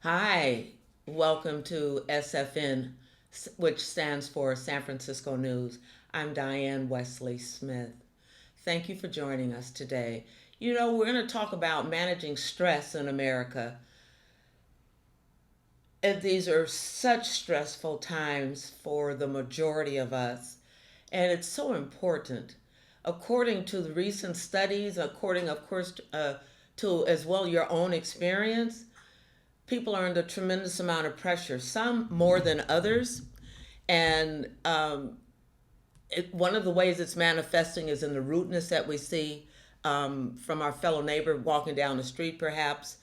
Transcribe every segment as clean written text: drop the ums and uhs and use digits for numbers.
Hi, welcome to SFN, which stands for San Francisco News. I'm Diane Wesley Smith. Thank you for joining us today. We're going to talk about managing stress in America. And these are such stressful times for the majority of us, and it's so important. According to the recent studies, according, of course, to as well your own experience, people are under tremendous amount of pressure, some more than others. And one of the ways it's manifesting is in the rudeness that we see from our fellow neighbor walking down the street, perhaps.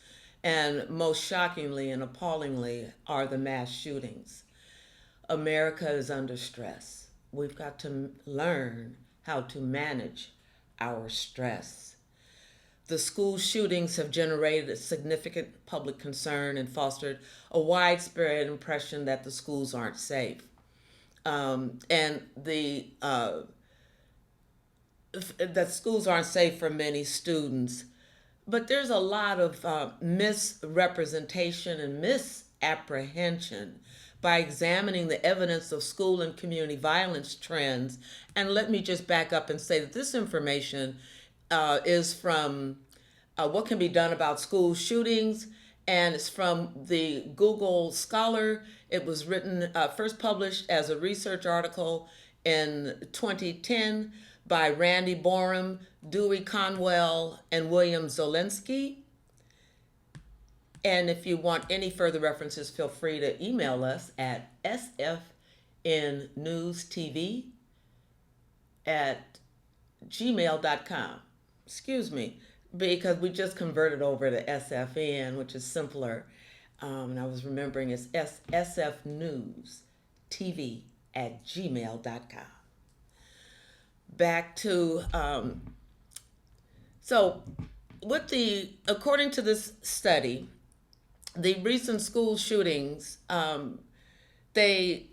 And most shockingly and appallingly are the mass shootings. America is under stress. We've got to learn how to manage our stress. The school shootings have generated a significant public concern and fostered a widespread impression that the schools aren't safe. And that schools aren't safe for many students. But there's a lot of misrepresentation and misapprehension by examining the evidence of school and community violence trends. And let me just back up and say that this information is from What Can Be Done About School Shootings, and it's from the Google Scholar. It was written, first published as a research article in 2010 by Randy Borum, Dewey Conwell, and William Zolensky. And if you want any further references, feel free to email us at sfnnewstv at gmail.com. Excuse me, because we just converted over to SFN, which is simpler. And I was remembering it's sfnewstv at gmail.com. Back to, so according to this study, the recent school shootings, they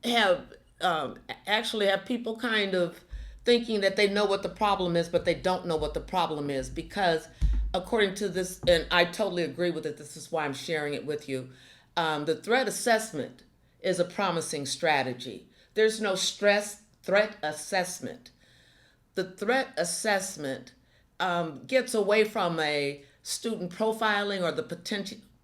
have actually have people kind of thinking that they know what the problem is, but they don't know what the problem is, because according to this, and I totally agree with it, this is why I'm sharing it with you, the threat assessment is a promising strategy. There's no stress threat assessment. The threat assessment gets away from a student profiling or the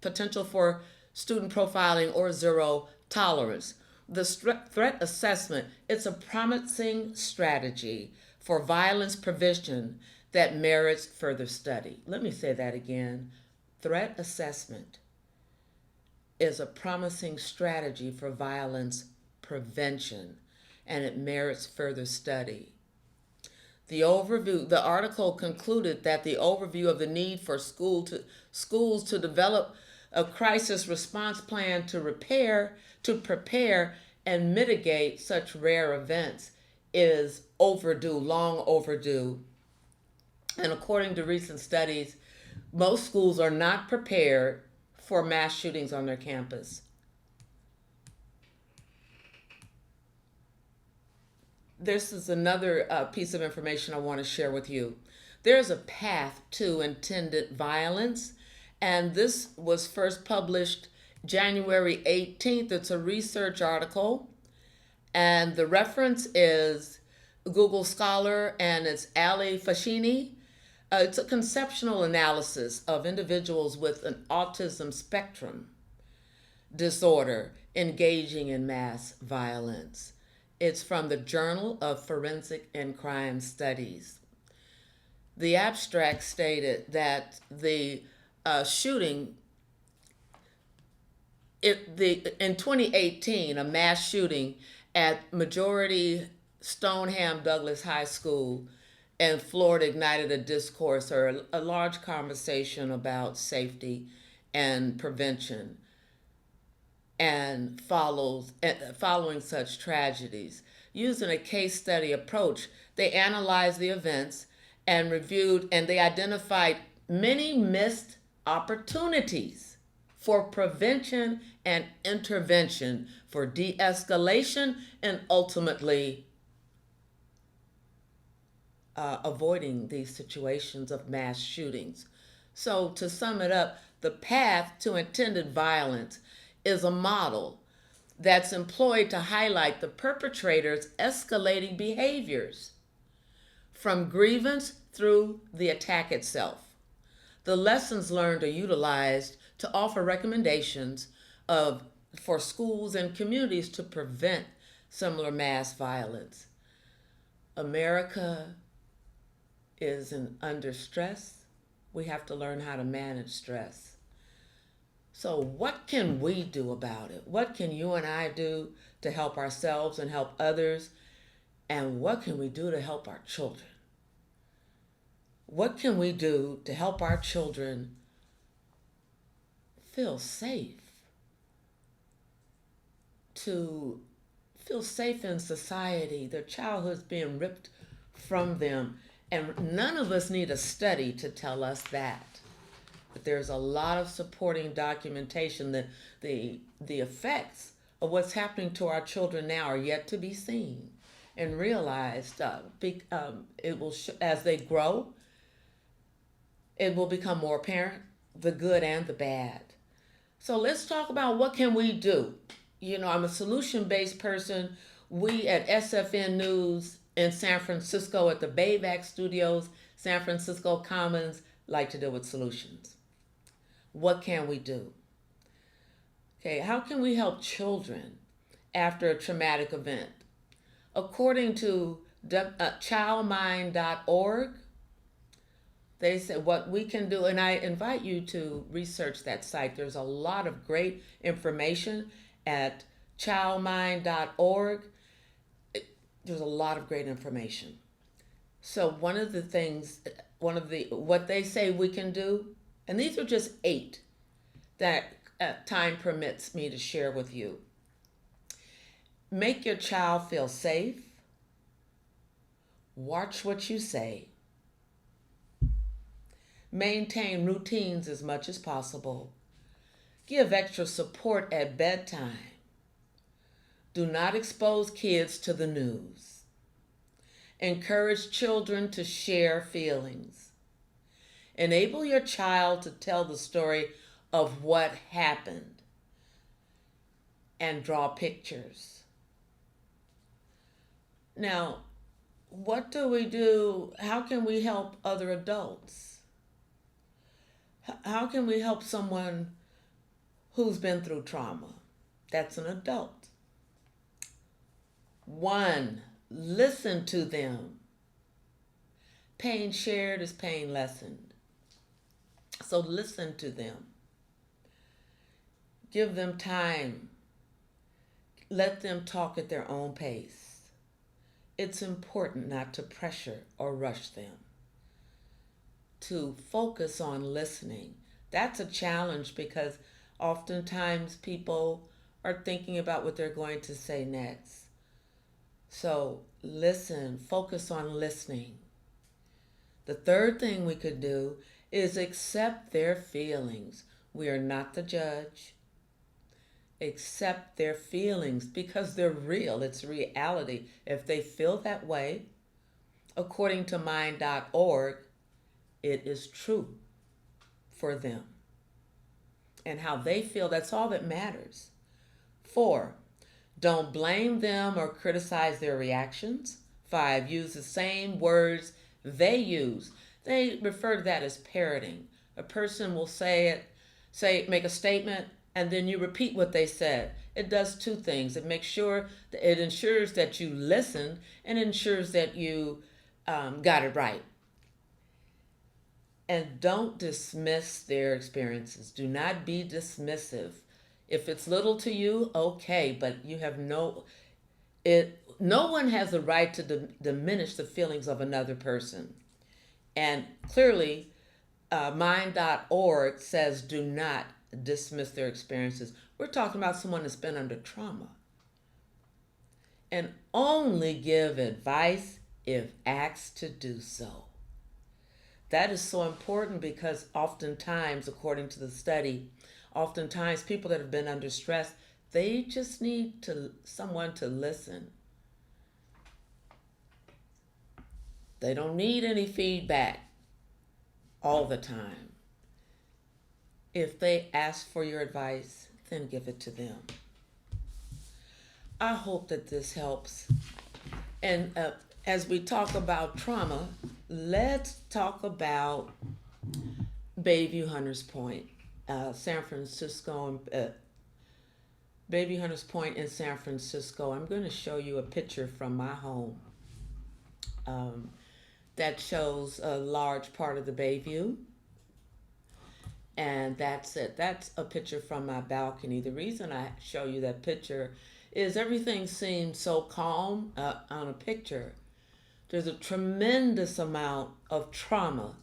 potential for student profiling or zero tolerance. The threat assessment, it's a promising strategy for violence prevention that merits further study. Let me say that again. Threat assessment is a promising strategy for violence prevention, and it merits further study. The article concluded that the overview of the need for schools to develop a crisis response plan to prepare and mitigate such rare events is overdue, long overdue. And according to recent studies, most schools are not prepared for mass shootings on their campus. This is another piece of information I want to share with you. There's a path to intended violence, and this was first published January 18th. It's a research article, and the reference is Google Scholar, and it's Ali Fashini. It's a conceptual analysis of individuals with an autism spectrum disorder engaging in mass violence. It's from the Journal of Forensic and Crime Studies. The abstract stated that the shooting, in 2018, a mass shooting at majority Stoneham Douglas High School in Florida ignited a discourse or a large conversation about safety and prevention. And following such tragedies, using a case study approach, they analyzed the events and they identified many missed opportunities for prevention and intervention, for de-escalation, and ultimately avoiding these situations of mass shootings. So to sum it up, the path to intended violence is a model that's employed to highlight the perpetrator's escalating behaviors from grievance through the attack itself. The lessons learned are utilized to offer recommendations for schools and communities to prevent similar mass violence. America is under stress. We have to learn how to manage stress. So what can we do about it? What can you and I do to help ourselves and help others? And what can we do to help our children? What can we do to help our children feel safe? To feel safe in society, their childhood's being ripped from them. And none of us need a study to tell us that. But there's a lot of supporting documentation that the effects of what's happening to our children now are yet to be seen and realized. It will as they grow, it will become more apparent, the good and the bad. So let's talk about what can we do. I'm a solution-based person. We at SFN News in San Francisco at the Bayvac Studios, San Francisco Commons, like to deal with solutions. What can we do? Okay, how can we help children after a traumatic event? According to childmind.org, they said what we can do, and I invite you to research that site. There's a lot of great information at childmind.org. There's a lot of great information. So what they say we can do, and these are just 8 that time permits me to share with you. Make your child feel safe. Watch what you say. Maintain routines as much as possible. Give extra support at bedtime. Do not expose kids to the news. Encourage children to share feelings. Enable your child to tell the story of what happened and draw pictures. Now, what do we do? How can we help other adults? How can we help someone who's been through trauma? That's an adult. 1, listen to them. Pain shared is pain lessened. So listen to them. Give them time. Let them talk at their own pace. It's important not to pressure or rush them. To focus on listening. That's a challenge because oftentimes people are thinking about what they're going to say next. So listen, focus on listening. The third thing we could do is accept their feelings. We are not the judge. Accept their feelings because they're real. It's reality. If they feel that way, according to mind.org, it is true for them. And how they feel, that's all that matters. 4, don't blame them or criticize their reactions. 5, use the same words they use. They refer to that as parroting. A person will make a statement, and then you repeat what they said. It does 2 things. It makes sure that it ensures that you listened and ensures that you got it right. And don't dismiss their experiences. Do not be dismissive. If it's little to you, okay, but you have no one has the right to diminish the feelings of another person. And clearly, mind.org says do not dismiss their experiences. We're talking about someone that's been under trauma. And only give advice if asked to do so. That is so important because oftentimes, according to the study, oftentimes people that have been under stress, they just need someone to listen. They don't need any feedback all the time. If they ask for your advice, then give it to them. I hope that this helps. And as we talk about trauma, let's talk about Bayview Hunters Point, San Francisco, Bayview Hunters Point in San Francisco. I'm going to show you a picture from my home that shows a large part of the Bayview. And that's it. That's a picture from my balcony. The reason I show you that picture is everything seems so calm on a picture. There's a tremendous amount of trauma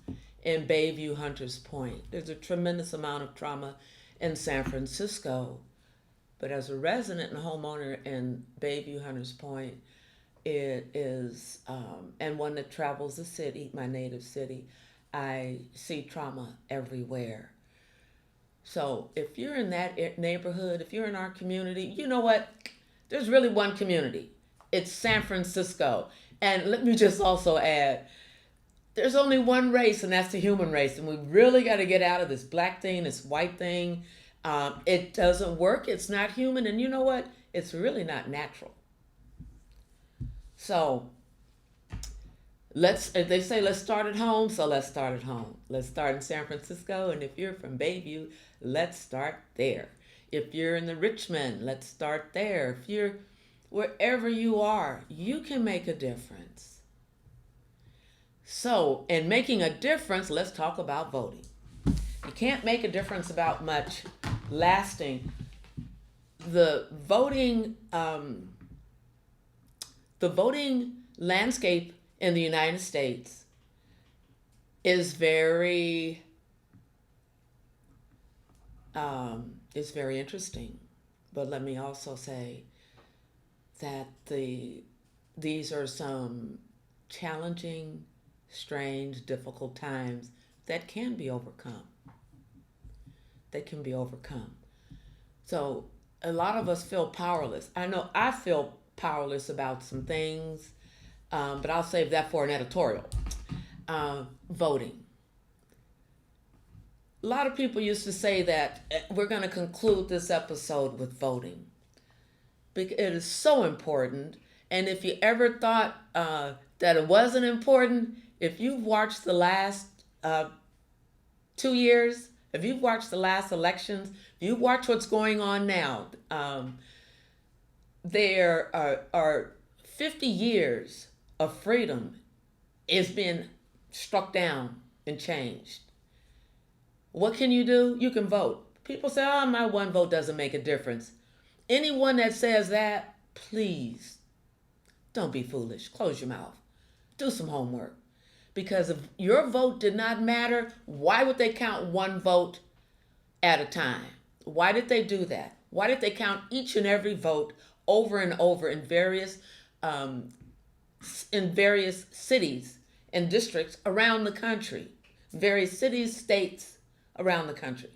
in Bayview Hunters Point. There's a tremendous amount of trauma in San Francisco. But as a resident and homeowner in Bayview Hunters Point, it is, and one that travels the city, my native city, I see trauma everywhere. So if you're in that neighborhood, if you're in our community, you know what? There's really one community. It's San Francisco. And let me just also add, there's only one race, and that's the human race. And we really got to get out of this black thing, this white thing. It doesn't work. It's not human. And you know what? It's really not natural. So they say let's start at home, so let's start at home. Let's start in San Francisco, and if you're from Bayview, let's start there. If you're in the Richmond, let's start there. If you're wherever you are, you can make a difference. So, in making a difference, let's talk about voting. You can't make a difference about much lasting. The voting landscape in the United States is very interesting. But let me also say that these are some challenging, strange, difficult times that can be overcome. So a lot of us feel powerless. I know I feel powerless about some things, but I'll save that for an editorial. Voting. A lot of people used to say that we're going to conclude this episode with voting. Because it is so important. And if you ever thought that it wasn't important, if you've watched the last 2 years, if you've watched the last elections, if you watch what's going on now, there are 50 years of freedom is being struck down and changed. What can you do? You can vote. People say, oh, my one vote doesn't make a difference. Anyone that says that, please, don't be foolish. Close your mouth. Do some homework. Because if your vote did not matter, why would they count one vote at a time? Why did they do that? Why did they count each and every vote over and over in various cities and districts around the country? Various cities, states around the country.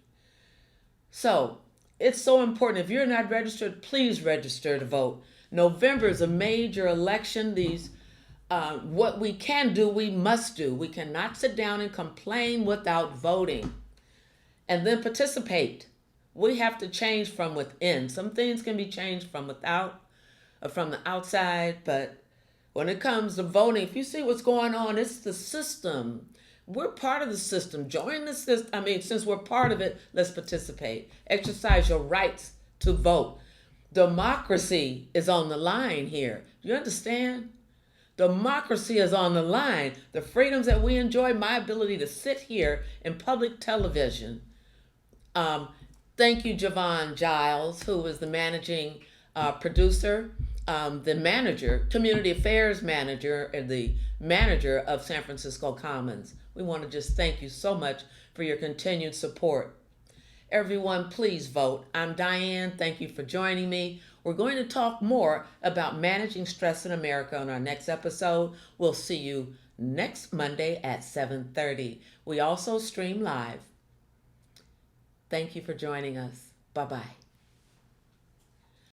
So it's so important. If you're not registered, please register to vote. November is a major election. What we can do, we must do. We cannot sit down and complain without voting. And then participate. We have to change from within. Some things can be changed from without, or from the outside, but when it comes to voting, if you see what's going on, it's the system. We're part of the system. Join the system. Since we're part of it, let's participate. Exercise your rights to vote. Democracy is on the line here. You understand? Democracy is on the line. The freedoms that we enjoy, my ability to sit here in public television. Thank you, Javon Giles, who is the managing producer, the manager, community affairs manager, and the manager of San Francisco Commons. We want to just thank you so much for your continued support. Everyone, please vote. I'm Diane. Thank you for joining me. We're going to talk more about managing stress in America on our next episode. We'll see you next Monday at 7:30. We also stream live. Thank you for joining us. Bye-bye.